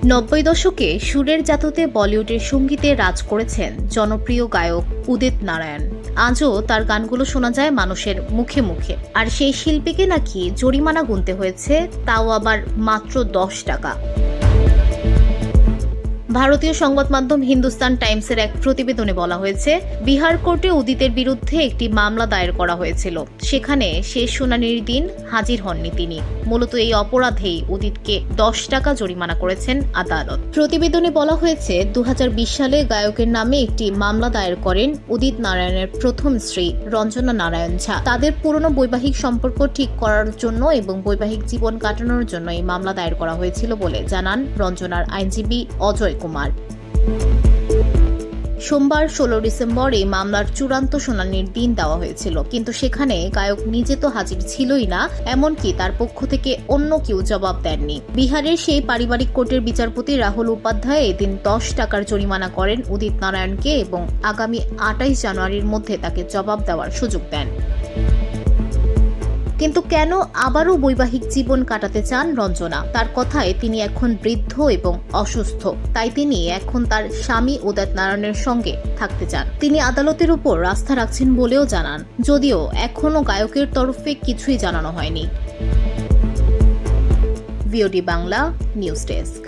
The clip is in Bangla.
90 দশকে সুরের জাদুতে বলিউডের সঙ্গীতে রাজ করেছেন জনপ্রিয় গায়ক উদিত নারায়ণ। আজও তার গানগুলো শোনা যায় মানুষের মুখে মুখে। আর সেই শিল্পীকে নাকি জরিমানা গুনতে হয়েছে, তাও আবার মাত্র 10 টাকা। ভারতীয় সংবাদ মাধ্যম হিন্দুস্তান টাইমসের এক প্রতিবেদনে বলা হয়েছে, বিহার কোর্টে উদিতের বিরুদ্ধে একটি মামলা দায়ের করা হয়েছিল। সেখানে শেষ শুনানির দিন হাজির হননি তিনি। মূলত এই অপরাধেই উদিতকে 10 টাকা জরিমানা করেছেন আদালত। প্রতিবেদনে বলা হয়েছে, 2020 সালে গায়কের নামে একটি মামলা দায়ের করেন উদিত নারায়ণের প্রথম স্ত্রী রঞ্জনা নারায়ণ ঝা। তাদের পুরনো বৈবাহিক সম্পর্ক ঠিক করার জন্য এবং বৈবাহিক জীবন কাটানোর জন্য এই মামলা দায়ের করা হয়েছিল বলে জানান রঞ্জনার আইনজীবী অজয় কুমার। সোমবার 16 ডিসেম্বর এই মামলার চূড়ান্ত শুনানির দিন দেওয়া হয়েছিল, কিন্তু সেখানে গায়ক নিজে তো হাজির ছিলই না, এমনকি তার পক্ষ থেকে অন্য কেউ জবাব দেননি। বিহারের সেই পারিবারিক কোর্টের বিচারপতি রাহুল উপাধ্যায় এদিন 10 টাকার জরিমানা করেন উদিত নারায়ণকে এবং আগামী 28 জানুয়ারির মধ্যে তাকে জবাব দেওয়ার সুযোগ দেন। কিন্তু কেন আবারও বৈবাহিক জীবন কাটাতে চান রঞ্জনা? তার কথায়, তিনি এখন বৃদ্ধ এবং অসুস্থ, তাই তিনি এখন তার স্বামী উদিত নারায়ণের সঙ্গে থাকতে চান। তিনি আদালতের উপর আস্থা রাখছেন বলেও জানান, যদিও এখনও গায়কের তরফে কিছুই জানানো হয়নি। VOD Bangla news desk.